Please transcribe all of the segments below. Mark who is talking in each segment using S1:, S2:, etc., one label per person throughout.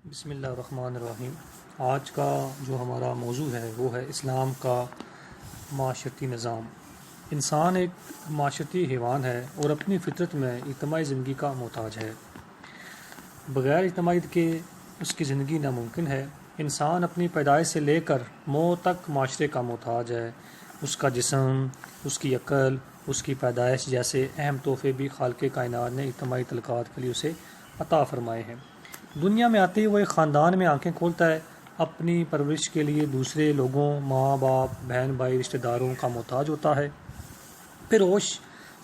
S1: بسم اللہ الرحمن الرحیم۔ آج کا جو ہمارا موضوع ہے وہ ہے اسلام کا معاشرتی نظام۔ انسان ایک معاشرتی حیوان ہے اور اپنی فطرت میں اجتماعی زندگی کا محتاج ہے۔ بغیر اجتماعیت کے اس کی زندگی ناممکن ہے۔ انسان اپنی پیدائش سے لے کر موت تک معاشرے کا محتاج ہے۔ اس کا جسم، اس کی عقل، اس کی پیدائش جیسے اہم تحفے بھی خالق کائنات نے اجتماعی تعلقات کے لیے اسے عطا فرمائے ہیں۔ دنیا میں آتے ہی وہ ایک خاندان میں آنکھیں کھولتا ہے، اپنی پرورش کے لیے دوسرے لوگوں، ماں باپ، بہن بھائی، رشتہ داروں کا محتاج ہوتا ہے۔ پھر ہوش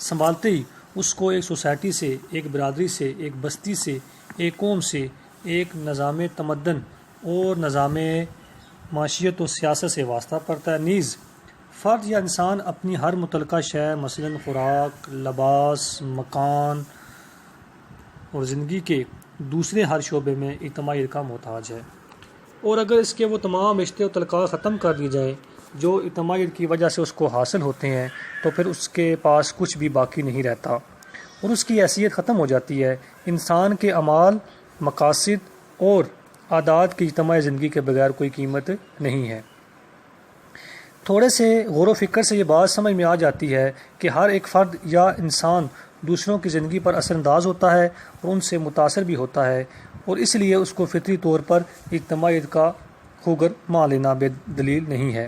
S1: سنبھالتے ہی اس کو ایک سوسائٹی سے، ایک برادری سے، ایک بستی سے، ایک قوم سے، ایک نظام تمدن اور نظام معیشت و سیاست سے واسطہ پڑتا ہے۔ نیز فرد یا انسان اپنی ہر متعلقہ شے مثلاً خوراک، لباس، مکان اور زندگی کے دوسرے ہر شعبے میں اجتماعیت کا محتاج ہے، اور اگر اس کے وہ تمام رشتے و تعلقات ختم کر دی جائیں جو اجتماعیت کی وجہ سے اس کو حاصل ہوتے ہیں تو پھر اس کے پاس کچھ بھی باقی نہیں رہتا اور اس کی حیثیت ختم ہو جاتی ہے۔ انسان کے اعمال، مقاصد اور عادات کی اجتماعی زندگی کے بغیر کوئی قیمت نہیں ہے۔ تھوڑے سے غور و فکر سے یہ بات سمجھ میں آ جاتی ہے کہ ہر ایک فرد یا انسان دوسروں کی زندگی پر اثر انداز ہوتا ہے اور ان سے متاثر بھی ہوتا ہے، اور اس لیے اس کو فطری طور پر اجتماعیت کا خوگر مان لینا بے دلیل نہیں ہے۔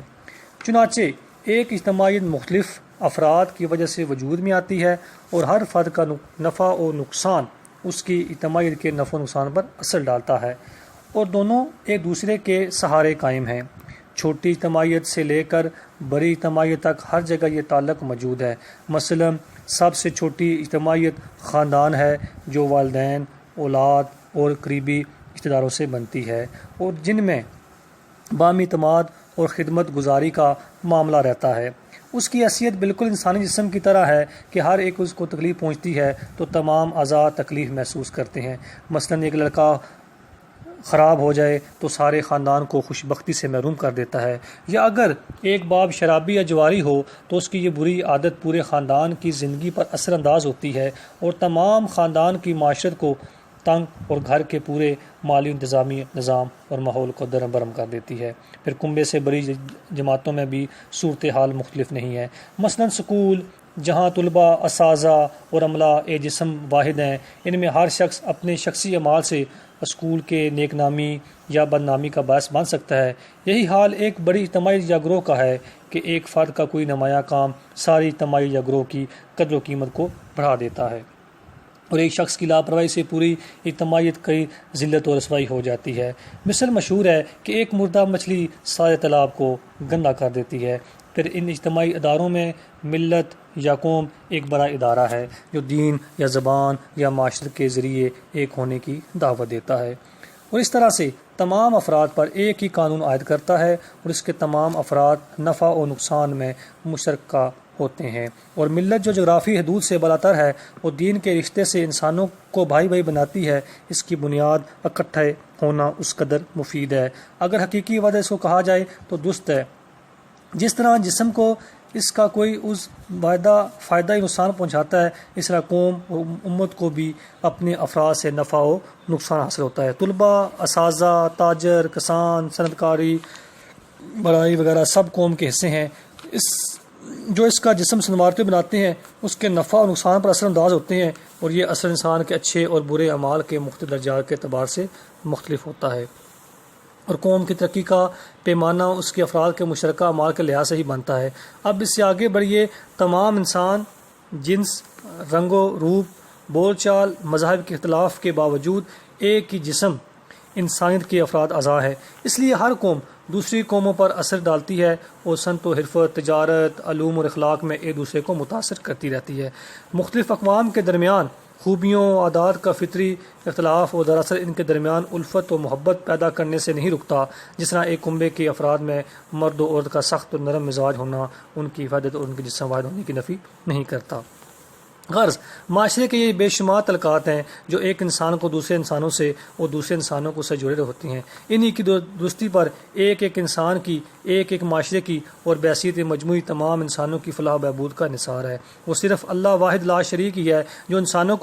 S1: چنانچہ ایک اجتماعیت مختلف افراد کی وجہ سے وجود میں آتی ہے اور ہر فرد کا نفع و نقصان اس کی اجتماعیت کے نفع و نقصان پر اثر ڈالتا ہے، اور دونوں ایک دوسرے کے سہارے قائم ہیں۔ چھوٹی اجتماعیت سے لے کر بڑی اجتماعیت تک ہر جگہ یہ تعلق موجود ہے۔ مثلا سب سے چھوٹی اجتماعیت خاندان ہے جو والدین، اولاد اور قریبی رشتہ داروں سے بنتی ہے، اور جن میں باہمی اعتماد اور خدمت گزاری کا معاملہ رہتا ہے۔ اس کی حیثیت بالکل انسانی جسم کی طرح ہے کہ ہر ایک اس کو تکلیف پہنچتی ہے تو تمام اعضاء تکلیف محسوس کرتے ہیں۔ مثلا ایک لڑکا خراب ہو جائے تو سارے خاندان کو خوش بختی سے محروم کر دیتا ہے، یا اگر ایک باپ شرابی یا جواری ہو تو اس کی یہ بری عادت پورے خاندان کی زندگی پر اثر انداز ہوتی ہے اور تمام خاندان کی معاشرت کو تنگ اور گھر کے پورے مالی انتظامی نظام اور ماحول کو درہم برہم کر دیتی ہے۔ پھر کنبے سے بڑی جماعتوں میں بھی صورتحال مختلف نہیں ہے۔ مثلا سکول، جہاں طلباء، اساتذہ اور عملہ ایک جسم واحد ہیں، ان میں ہر شخص اپنے شخصی اعمال سے اسکول کے نیک نامی یا بدنامی کا باعث بن سکتا ہے۔ یہی حال ایک بڑی اجتماعی یا گروہ کا ہے کہ ایک فرد کا کوئی نمایاں کام ساری اجتماعی یا گروہ کی قدر و قیمت کو بڑھا دیتا ہے، اور ایک شخص کی لاپرواہی سے پوری اجتماعیت کی ذلت و رسوائی ہو جاتی ہے۔ مثل مشہور ہے کہ ایک مردہ مچھلی سارے تالاب کو گندا کر دیتی ہے۔ پھر ان اجتماعی اداروں میں ملت یا قوم ایک بڑا ادارہ ہے جو دین یا زبان یا معاشرت کے ذریعے ایک ہونے کی دعوت دیتا ہے، اور اس طرح سے تمام افراد پر ایک ہی قانون عائد کرتا ہے، اور اس کے تمام افراد نفع و نقصان میں مشترکہ ہوتے ہیں۔ اور ملت جو جغرافی حدود سے بالاتر ہے اور دین کے رشتے سے انسانوں کو بھائی بھائی بناتی ہے، اس کی بنیاد اکٹھے ہونا اس قدر مفید ہے۔ اگر حقیقی وجہ اس کو کہا جائے تو درست ہے۔ جس طرح جسم کو اس کا کوئی اس فائدہ نقصان پہنچاتا ہے، اس طرح قوم اور امت کو بھی اپنے افراد سے نفع و نقصان حاصل ہوتا ہے۔ طلباء، اساتذہ، تاجر، کسان، صنعت کاری، بڑائی وغیرہ سب قوم کے حصے ہیں۔ جو اس کا جسم سنوارتے بناتے ہیں اس کے نفع و نقصان پر اثر انداز ہوتے ہیں، اور یہ اثر انسان کے اچھے اور برے اعمال کے مختلف درجات کے اعتبار سے مختلف ہوتا ہے، اور قوم کی ترقی کا پیمانہ اس کے افراد کے مشترکہ اعمال کے لحاظ سے ہی بنتا ہے۔ اب اس سے آگے بڑھیے، تمام انسان جنس، رنگ و روپ، بول چال، مذاہب کے اختلاف کے باوجود ایک ہی جسم انسانیت کے افراد اعضاء ہیں۔ اس لیے ہر قوم دوسری قوموں پر اثر ڈالتی ہے اور صنعت و حرفت، تجارت، علوم اور اخلاق میں ایک دوسرے کو متاثر کرتی رہتی ہے۔ مختلف اقوام کے درمیان خوبیوں، عادات کا فطری اختلاف اور دراصل ان کے درمیان الفت و محبت پیدا کرنے سے نہیں رکتا، جس طرح ایک کنبے کے افراد میں مرد و عورت کا سخت اور نرم مزاج ہونا ان کی حفاظت اور ان کے جسم واحد ہونے کی نفی نہیں کرتا۔ غرض معاشرے کے یہ بے شمار تعلقات ہیں جو ایک انسان کو دوسرے انسانوں سے اور دوسرے انسانوں کو سے جڑے ہوتی ہیں۔ انہی کی درستی پر ایک ایک انسان کی، ایک ایک معاشرے کی اور بحیثیت مجموعی تمام انسانوں کی فلاح و بہبود کا انحصار ہے۔ وہ صرف اللہ واحد لا شریک ہی ہے جو انسانوں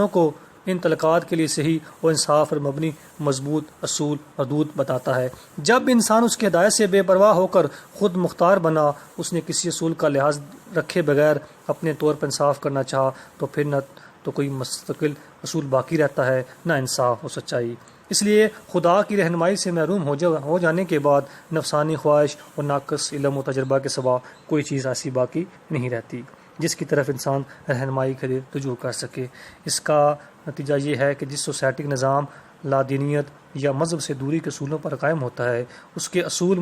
S1: کو ان تعلقات کے لیے صحیح اور انصاف پر مبنی مضبوط اصول حدود بتاتا ہے۔ جب انسان اس کی ہدایت سے بے پرواہ ہو کر خود مختار بنا، اس نے کسی اصول کا لحاظ رکھے بغیر اپنے طور پر انصاف کرنا چاہا، تو پھر نہ تو کوئی مستقل اصول باقی رہتا ہے، نہ انصاف و سچائی۔ اس لیے خدا کی رہنمائی سے محروم ہو جانے کے بعد نفسانی خواہش اور ناقص علم و تجربہ کے سوا کوئی چیز ایسی باقی نہیں رہتی جس کی طرف انسان رہنمائی کے لیے رجوع کر سکے۔ اس کا نتیجہ یہ ہے کہ جس سوسائٹی کا نظام لادینیت یا مذہب سے دوری کے اصولوں پر قائم ہوتا ہے، اس کے اصول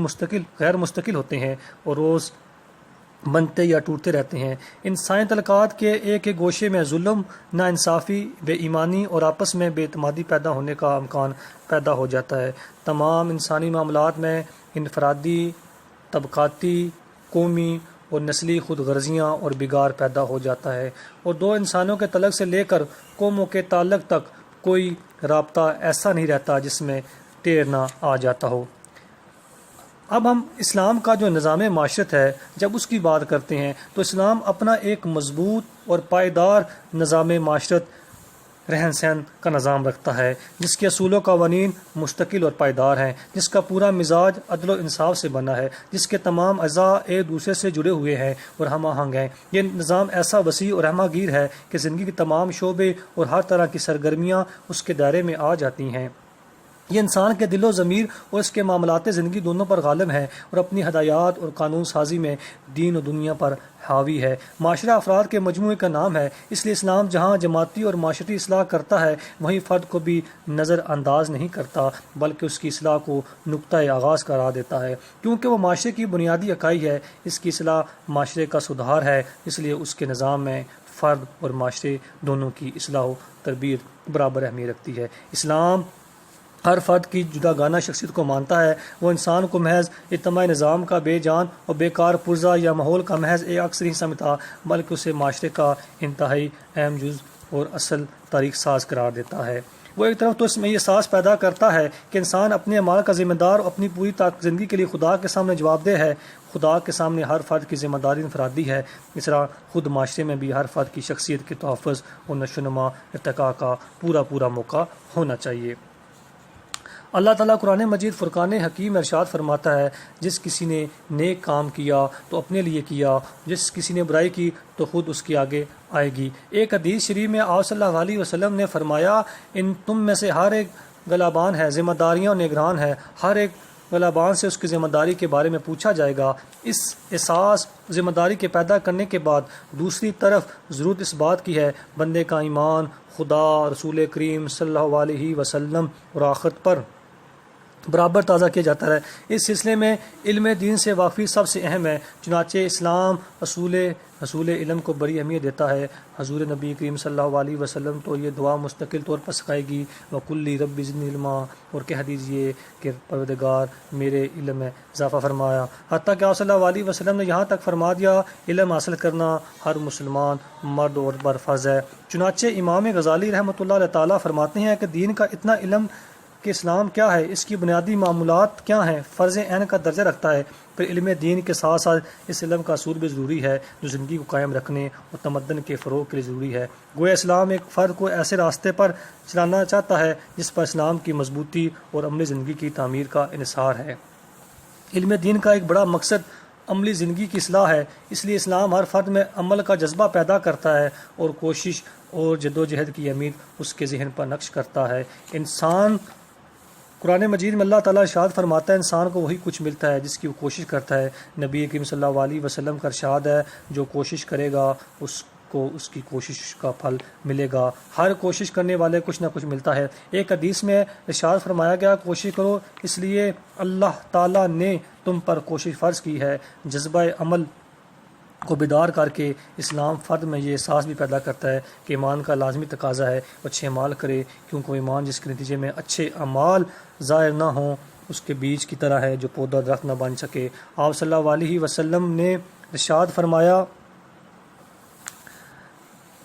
S1: غیر مستقل ہوتے ہیں اور روز بنتے یا ٹوٹتے رہتے ہیں۔ انسانی تعلقات کے ایک گوشے میں ظلم، ناانصافی، بے ایمانی اور آپس میں بے اعتمادی پیدا ہونے کا امکان پیدا ہو جاتا ہے۔ تمام انسانی معاملات میں انفرادی، طبقاتی، قومی اور نسلی خود غرضیاں اور بگاڑ پیدا ہو جاتا ہے، اور دو انسانوں کے تعلق سے لے کر قوموں کے تعلق تک کوئی رابطہ ایسا نہیں رہتا جس میں ٹیڑھ نہ آ جاتا ہو۔ اب ہم اسلام کا جو نظام معاشرت ہے، جب اس کی بات کرتے ہیں تو اسلام اپنا ایک مضبوط اور پائیدار نظام معاشرت رہن سہن کا نظام رکھتا ہے، جس کے اصول و قوانین مستقل اور پائیدار ہیں، جس کا پورا مزاج عدل و انصاف سے بنا ہے، جس کے تمام اعضاء ایک دوسرے سے جڑے ہوئے ہیں اور ہم آہنگ ہیں۔ یہ نظام ایسا وسیع اور ہمہ گیر ہے کہ زندگی کے تمام شعبے اور ہر طرح کی سرگرمیاں اس کے دائرے میں آ جاتی ہیں۔ یہ انسان کے دل و ضمیر اور اس کے معاملات زندگی دونوں پر غالب ہے اور اپنی ہدایات اور قانون سازی میں دین و دنیا پر حاوی ہے۔ معاشرہ افراد کے مجموعے کا نام ہے، اس لیے اسلام جہاں جماعتی اور معاشرتی اصلاح کرتا ہے، وہیں فرد کو بھی نظر انداز نہیں کرتا، بلکہ اس کی اصلاح کو نقطۂ آغاز قرار دیتا ہے، کیونکہ وہ معاشرے کی بنیادی اکائی ہے۔ اس کی اصلاح معاشرے کا سدھار ہے، اس لیے اس کے نظام میں فرد اور معاشرے دونوں کی اصلاح و تربیت برابر اہمیت رکھتی ہے۔ اسلام ہر فرد کی جداگانہ شخصیت کو مانتا ہے۔ وہ انسان کو محض اجتماعی نظام کا بے جان اور بیکار پرزہ یا ماحول کا محض ایک عکس نہیں سمجھتا، بلکہ اسے معاشرے کا انتہائی اہم جز اور اصل تاریخ ساز قرار دیتا ہے۔ وہ ایک طرف تو اس میں یہ احساس پیدا کرتا ہے کہ انسان اپنے اعمال کا ذمہ دار اور اپنی پوری زندگی کے لیے خدا کے سامنے جواب دہ ہے۔ خدا کے سامنے ہر فرد کی ذمہ داری انفرادی ہے، اس طرح خود معاشرے میں بھی ہر فرد کی شخصیت کے تحفظ اور نشو و نما ارتقاء کا پورا موقع ہونا چاہیے۔ اللہ تعالیٰ قرآن مجید فرقان حکیم ارشاد فرماتا ہے، جس کسی نے نیک کام کیا تو اپنے لیے کیا، جس کسی نے برائی کی تو خود اس کے آگے آئے گی۔ ایک حدیث شریف میں آپ صلی اللہ علیہ وسلم نے فرمایا، ان تم میں سے ہر ایک گلابان ہے، ذمہ داریاں اور نگران ہے، ہر ایک گلابان سے اس کی ذمہ داری کے بارے میں پوچھا جائے گا۔ اس احساس ذمہ داری کے پیدا کرنے کے بعد دوسری طرف ضرورت اس بات کی ہے بندے کا ایمان خدا، رسول کریم صلی اللہ علیہ وسلم اور آخرت پر برابر تازہ کیا جاتا ہے۔ اس سلسلے میں علم دین سے واقفی سب سے اہم ہے، چنانچہ اسلام حصول علم کو بڑی اہمیت دیتا ہے۔ حضور نبی کریم صلی اللہ علیہ وسلم تو یہ دعا مستقل طور پر سکھائے گی، وَقُلِّ رَبِّ زِدْنِی عِلْمًا، اور کہہ دیجئے کہ پروردگار میرے علم میں اضافہ فرمایا۔ حتیٰ کہ آپ صلی اللہ علیہ وسلم نے یہاں تک فرما دیا، علم حاصل کرنا ہر مسلمان مرد اور عورت پر فرض ہے۔ چنانچہ امام غزالی رحمۃ اللہ علیہ تعالیٰ فرماتے ہیں کہ دین کا اتنا علم کہ اسلام کیا ہے، اس کی بنیادی معمولات کیا ہیں، فرض عین کا درجہ رکھتا ہے۔ پھر علم دین کے ساتھ ساتھ اس علم کا اصول بھی ضروری ہے جو زندگی کو قائم رکھنے اور تمدن کے فروغ کے لیے ضروری ہے۔ گویا اسلام ایک فرد کو ایسے راستے پر چلانا چاہتا ہے جس پر اسلام کی مضبوطی اور عملی زندگی کی تعمیر کا انحصار ہے۔ علم دین کا ایک بڑا مقصد عملی زندگی کی اصلاح ہے، اس لیے اسلام ہر فرد میں عمل کا جذبہ پیدا کرتا ہے اور کوشش اور جدوجہد کی امید اس کے ذہن پر نقش کرتا ہے۔ انسان قرآن مجید میں اللہ تعالیٰ ارشاد فرماتا ہے، انسان کو وہی کچھ ملتا ہے جس کی وہ کوشش کرتا ہے۔ نبی کریم صلی اللہ علیہ وسلم کا ارشاد ہے، جو کوشش کرے گا اس کو اس کی کوشش کا پھل ملے گا۔ ہر کوشش کرنے والے کچھ نہ کچھ ملتا ہے۔ ایک حدیث میں ارشاد فرمایا گیا، کوشش کرو اس لیے اللہ تعالیٰ نے تم پر کوشش فرض کی ہے۔ جذبہ عمل کو بیدار کر کے اسلام فرد میں یہ احساس بھی پیدا کرتا ہے کہ ایمان کا لازمی تقاضا ہے اچھے اعمال کرے، کیونکہ وہ ایمان جس کے نتیجے میں اچھے اعمال ظاہر نہ ہوں اس کے بیج کی طرح ہے جو پودا درخت نہ بن سکے۔ آپ صلی اللہ علیہ وسلم نے ارشاد فرمایا،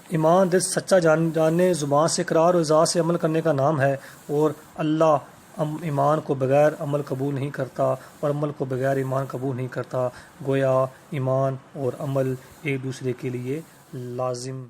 S1: ایمان دل سچا جاننے، زبان سے اقرار اور اعزاز سے عمل کرنے کا نام ہے، اور اللہ ایمان کو بغیر عمل قبول نہیں کرتا اور عمل کو بغیر ایمان قبول نہیں کرتا۔ گویا ایمان اور عمل ایک دوسرے کے لیے لازم